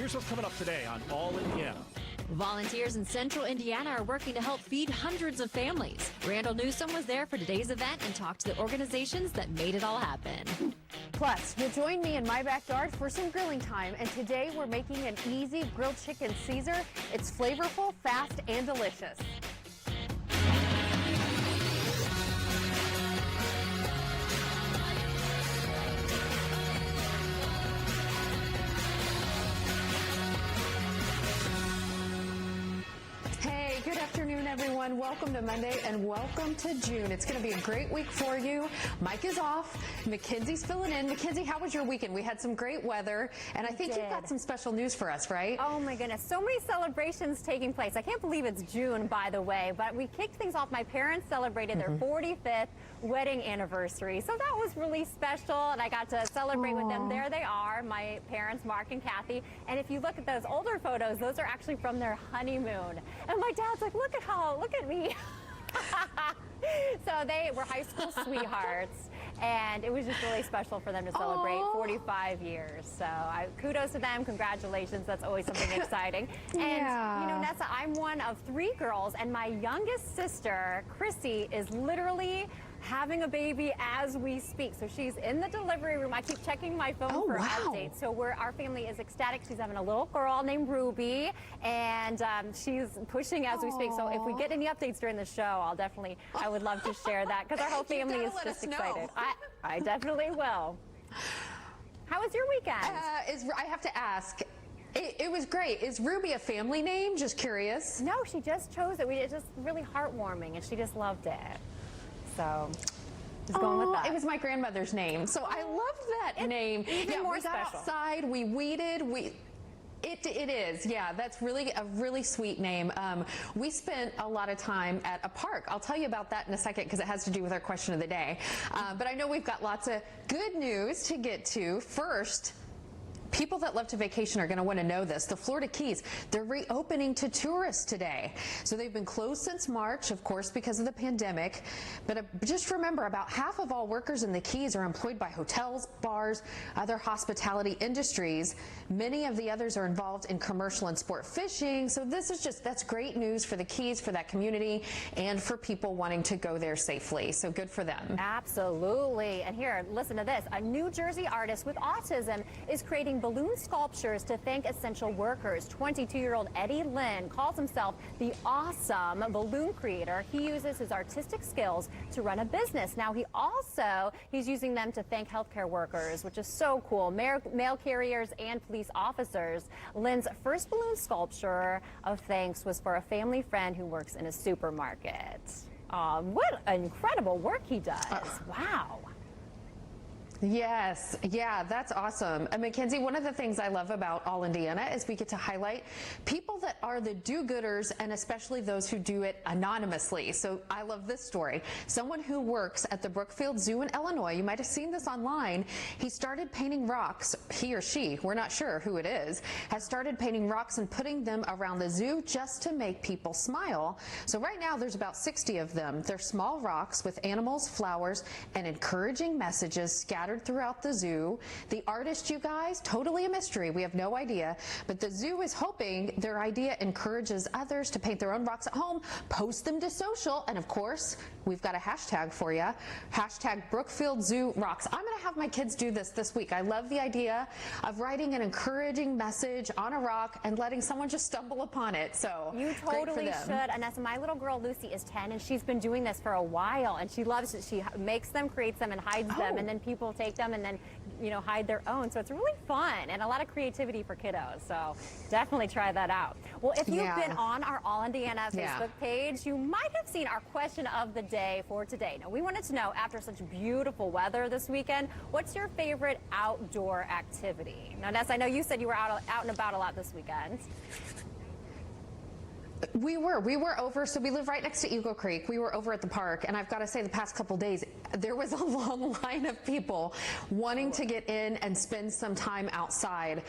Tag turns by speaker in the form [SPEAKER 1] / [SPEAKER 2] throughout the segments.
[SPEAKER 1] Here's what's coming up today on All Indiana.
[SPEAKER 2] Volunteers in central Indiana are working to help feed hundreds of families. Randall Newsom was there for today's event and talked to the organizations that made it all happen.
[SPEAKER 3] Plus, you'll join me in my backyard for some grilling time, and today we're making an easy grilled chicken Caesar. It's flavorful, fast, and delicious. Good afternoon, everyone. Welcome to Monday and welcome to June. It's going to be a great week for you. Mike is off. Mackenzie's filling in. Mackenzie, how was your weekend? We had some great weather, and I think you've got some special news for us, right?
[SPEAKER 4] Oh, my goodness. So many celebrations taking place. I can't believe it's June, by the way, but we kicked things off. My parents celebrated their 45th wedding anniversary, so that was really special, and I got to celebrate with them. There they are, my parents, Mark and Kathy, and if you look at those older photos, those are actually from their honeymoon. And my dad's like, look at me. So they were high school sweethearts, and it was just really special for them to celebrate 45 years. So kudos to them. Congratulations. That's always something exciting. And, you know, Nessa, I'm one of 3 girls, and my youngest sister, Chrissy, is literally having a baby as we speak. So she's in the delivery room. I keep checking my phone for updates. So our family is ecstatic. She's having a little girl named Ruby, and she's pushing as we speak. So if we get any updates during the show, I would love to share that, because our whole family is just excited. I definitely will. How was your weekend?
[SPEAKER 3] I have to ask. It was great. Is Ruby a family name? Just curious.
[SPEAKER 4] No, she just chose it. It's just really heartwarming, and she just loved it. So, just going with that.
[SPEAKER 3] It was my grandmother's name, so I loved that name.
[SPEAKER 4] Even more
[SPEAKER 3] we got
[SPEAKER 4] special.
[SPEAKER 3] Outside, we weeded, It is, yeah. That's really a really sweet name. We spent a lot of time at a park. I'll tell you about that in a second, because it has to do with our question of the day. But I know we've got lots of good news to get to. First, people that love to vacation are going to want to know this. The Florida Keys, they're reopening to tourists today. So they've been closed since March, of course, because of the pandemic. But just remember, about half of all workers in the Keys are employed by hotels, bars, other hospitality industries. Many of the others are involved in commercial and sport fishing. So that's great news for the Keys, for that community, and for people wanting to go there safely. So good for them.
[SPEAKER 4] Absolutely. And here, listen to this. A New Jersey artist with autism is creating balloon sculptures to thank essential workers. 22-year-old Eddie Lynn calls himself the awesome balloon creator. He uses his artistic skills to run a business. Now he's using them to thank healthcare workers, which is so cool. Mail carriers and police officers. Lynn's first balloon sculpture of thanks was for a family friend who works in a supermarket. What incredible work he does. Wow.
[SPEAKER 3] Yes, yeah, that's awesome. And Mackenzie, one of the things I love about All Indiana is we get to highlight people that are the do-gooders, and especially those who do it anonymously. So I love this story. Someone who works at the Brookfield Zoo in Illinois, you might have seen this online, he started painting rocks. He or she, we're not sure who it is, has started painting rocks and putting them around the zoo just to make people smile. So right now there's about 60 of them. They're small rocks with animals, flowers, and encouraging messages scattered throughout the zoo. The artist, you guys, totally a mystery. We have no idea, but the zoo is hoping their idea encourages others to paint their own rocks at home, post them to social, and of course, we've got a hashtag for you. Hashtag Brookfield Zoo Rocks. I'm going to have my kids do this week. I love the idea of writing an encouraging message on a rock and letting someone just stumble upon it. So
[SPEAKER 4] you totally should. Anessa, my little girl Lucy is 10, and she's been doing this for a while, and she loves it. She makes them, creates them, and hides them, and then people take them and then, you know, hide their own. So it's really fun and a lot of creativity for kiddos. So definitely try that out. Well, if you've been on our All Indiana Facebook page, you might have seen our question of the day for today. Now, we wanted to know, after such beautiful weather this weekend, what's your favorite outdoor activity? Now, Ness, I know you said you were out and about a lot this weekend.
[SPEAKER 3] We were over, so we live right next to Eagle Creek. We were over at the park, and I've got to say, the past couple days, there was a long line of people wanting to get in and spend some time outside.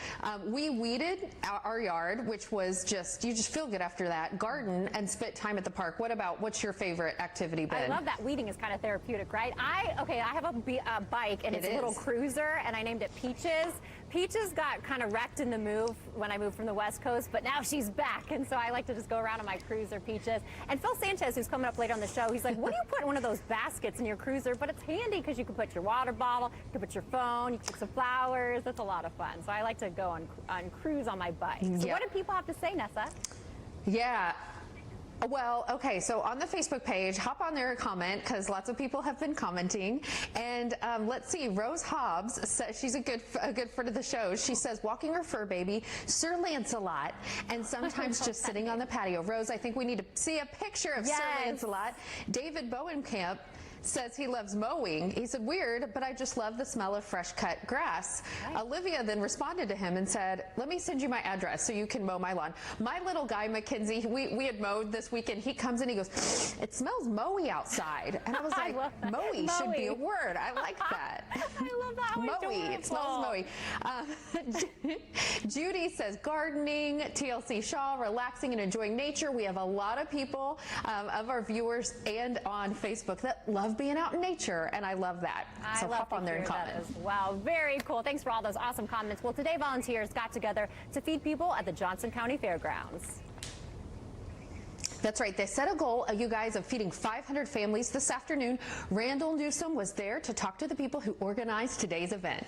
[SPEAKER 3] We weeded our yard, which was you just feel good after that, garden, and spent time at the park. What's your favorite activity been?
[SPEAKER 4] I love that. Weeding is kind of therapeutic, right? I have a bike, and it's a little cruiser, and I named it Peaches. Peaches got kind of wrecked in the move when I moved from the West Coast, but now she's back, and so I like to just go around on my cruiser, Peaches. And Phil Sanchez, who's coming up later on the show, he's like, what do you put in one of those baskets in your cruiser? But it's handy because you can put your water bottle, you can put your phone, you can put some flowers. That's a lot of fun. So I like to go on cruise on my bike. So what do people have to say, Nessa?
[SPEAKER 3] Yeah. Well, okay, so on the Facebook page, hop on there and comment, because lots of people have been commenting. And let's see, Rose Hobbs says she's a good friend of the show. She says, walking her fur baby, Sir Lancelot, and sometimes just sitting on the patio. Rose, I think we need to see a picture of Sir Lancelot. David Bowenkamp says he loves mowing. He said, weird, but I just love the smell of fresh cut grass. Right. Olivia then responded to him and said, let me send you my address so you can mow my lawn. My little guy, Mackenzie, we had mowed this weekend. He comes in, he goes, it smells mowy outside. And I was like, mowy should be a word. I like that.
[SPEAKER 4] I love that.
[SPEAKER 3] Mowy, it smells mowy. Judy says gardening, TLC Shaw, relaxing and enjoying nature. We have a lot of people of our viewers and on Facebook that love being out in nature, and I love that. So hop on there and comment.
[SPEAKER 4] As well. Very cool. Thanks for all those awesome comments. Well, today volunteers got together to feed people at the Johnson County Fairgrounds.
[SPEAKER 3] That's right. They set a goal, you guys, of feeding 500 families this afternoon. Randall Newsom was there to talk to the people who organized today's event.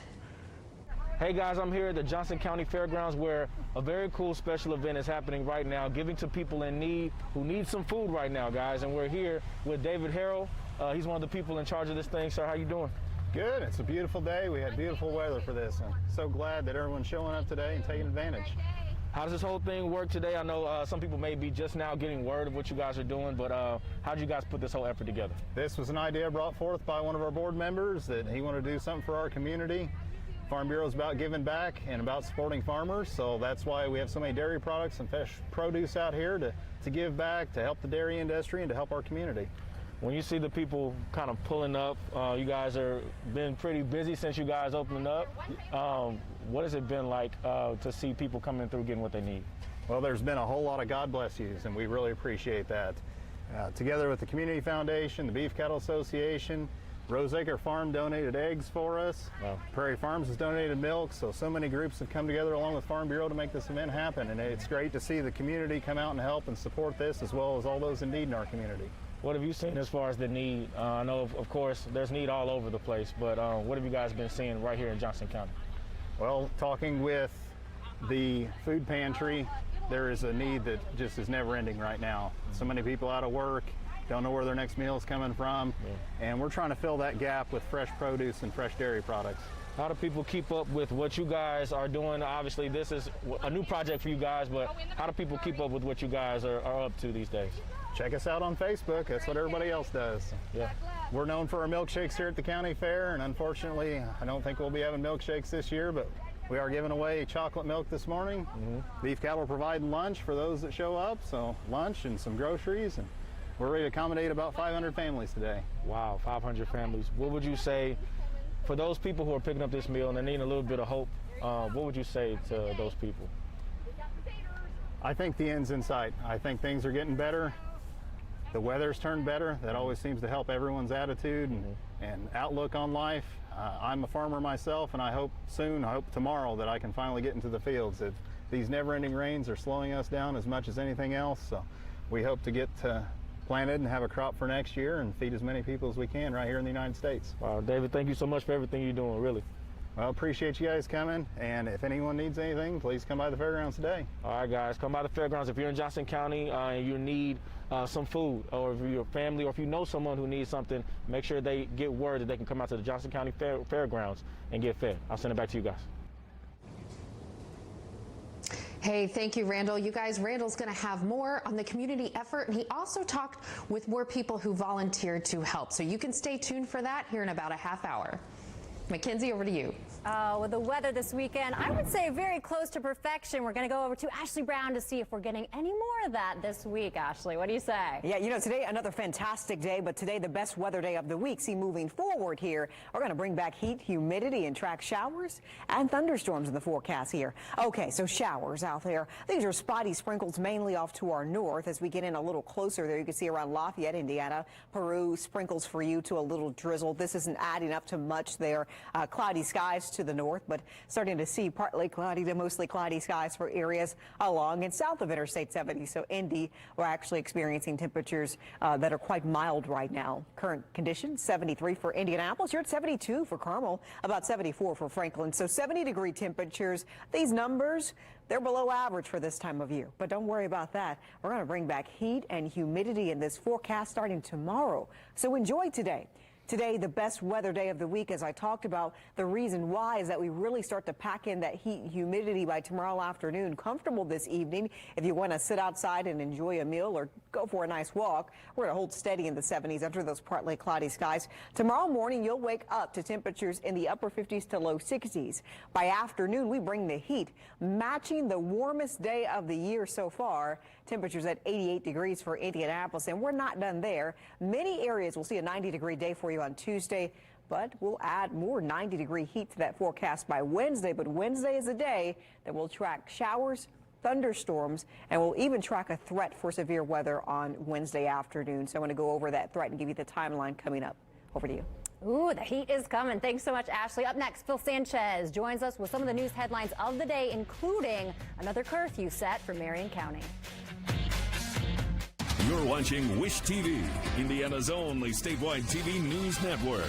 [SPEAKER 5] Hey guys, I'm here at the Johnson County Fairgrounds where a very cool special event is happening right now, giving to people in need who need some food right now, guys. And we're here with David Harrell. He's one of the people in charge of this thing. Sir, how you doing?
[SPEAKER 6] Good. It's a beautiful day. We had beautiful weather for this. I'm so glad that everyone's showing up today and taking advantage.
[SPEAKER 5] How does this whole thing work today? I know some people may be just now getting word of what you guys are doing, but how did you guys put this whole effort together?
[SPEAKER 6] This was an idea brought forth by one of our board members that he wanted to do something for our community. Farm Bureau is about giving back and about supporting farmers, so that's why we have so many dairy products and fresh produce out here to give back, to help the dairy industry, and to help our community.
[SPEAKER 5] When you see the people kind of pulling up, you guys are been pretty busy since you guys opened up. What has it been like to see people coming through getting what they need?
[SPEAKER 6] Well, there's been a whole lot of God bless yous, and we really appreciate that. Together with the Community Foundation, the Beef Cattle Association, Roseacre Farm donated eggs for us.
[SPEAKER 5] Wow.
[SPEAKER 6] Prairie Farms has donated milk, so many groups have come together along with Farm Bureau to make this event happen, and it's great to see the community come out and help and support this, as well as all those in need in our community.
[SPEAKER 5] What have you seen as far as the need? I know, of course, there's need all over the place, but what have you guys been seeing right here in Johnson County?
[SPEAKER 6] Well, talking with the food pantry, there is a need that just is never ending right now. So many people out of work, don't know where their next meal is coming from, and we're trying to fill that gap with fresh produce and fresh dairy products.
[SPEAKER 5] How do people keep up with what you guys are doing? Obviously, this is a new project for you guys, but how do people keep up with what you guys are up to these days?
[SPEAKER 6] Check us out on Facebook. That's what everybody else does.
[SPEAKER 5] Yeah.
[SPEAKER 6] We're known for our milkshakes here at the county fair, and unfortunately, I don't think we'll be having milkshakes this year, but we are giving away chocolate milk this morning. Beef Cattle providing lunch for those that show up, so lunch and some groceries, and we're ready to accommodate about 500 families today.
[SPEAKER 5] Wow, 500 families. What would you say, for those people who are picking up this meal and they're needing a little bit of hope, what would you say to those people?
[SPEAKER 6] I think the end's in sight. I think things are getting better. The weather's turned better. That always seems to help everyone's attitude and outlook on life. I'm a farmer myself, and I hope soon, I hope tomorrow, that I can finally get into the fields. These never-ending rains are slowing us down as much as anything else, so we hope to get planted and have a crop for next year and feed as many people as we can right here in the United States.
[SPEAKER 5] Wow, David, thank you so much for everything you're doing, really.
[SPEAKER 6] Well, appreciate you guys coming, and if anyone needs anything, please come by the fairgrounds today.
[SPEAKER 5] All right, guys, come by the fairgrounds. If you're in Johnson County and you need some food, or if you're a family, or if you know someone who needs something, make sure they get word that they can come out to the Johnson County Fairgrounds and get fed. I'll send it back to you guys.
[SPEAKER 3] Hey, thank you, Randall. You guys, Randall's going to have more on the community effort, and he also talked with more people who volunteered to help. So you can stay tuned for that here in about a half hour. Mackenzie, over to you.
[SPEAKER 4] With the weather this weekend, I would say very close to perfection. We're going to go over to Ashley Brown to see if we're getting any more of that this week. Ashley, what do you say?
[SPEAKER 7] Yeah, you know, today another fantastic day, but today the best weather day of the week. See, moving forward here, we're going to bring back heat, humidity, and track showers and thunderstorms in the forecast here. Okay, so showers out there. These are spotty sprinkles mainly off to our north. As we get in a little closer there, you can see around Lafayette, Indiana, Peru, sprinkles for you to a little drizzle. This isn't adding up to much there. Cloudy skies to the north, but starting to see partly cloudy to mostly cloudy skies for areas along and south of Interstate 70. So Indy, we're actually experiencing temperatures that are quite mild right now. Current conditions, 73 for Indianapolis. You're at 72 for Carmel, about 74 for Franklin. So 70-degree temperatures. These numbers, they're below average for this time of year. But don't worry about that. We're going to bring back heat and humidity in this forecast starting tomorrow. So enjoy today. Today, the best weather day of the week, as I talked about. The reason why is that we really start to pack in that heat and humidity by tomorrow afternoon. Comfortable this evening if you want to sit outside and enjoy a meal or go for a nice walk. We're going to hold steady in the 70s under those partly cloudy skies. Tomorrow morning, you'll wake up to temperatures in the upper 50s to low 60s. By afternoon, we bring the heat, matching the warmest day of the year so far. Temperatures at 88 degrees for Indianapolis, and we're not done there. Many areas will see a 90-degree day for you on Tuesday, but we'll add more 90-degree heat to that forecast by Wednesday. But Wednesday is a day that will track showers, thunderstorms, and we'll even track a threat for severe weather on Wednesday afternoon. So I'm going to go over that threat and give you the timeline coming up. Over to you.
[SPEAKER 4] Ooh, the heat is coming. Thanks so much, Ashley. Up next, Phil Sanchez joins us with some of the news headlines of the day, including another curfew set for Marion County.
[SPEAKER 8] You're watching Wish TV, Indiana's only statewide TV news network.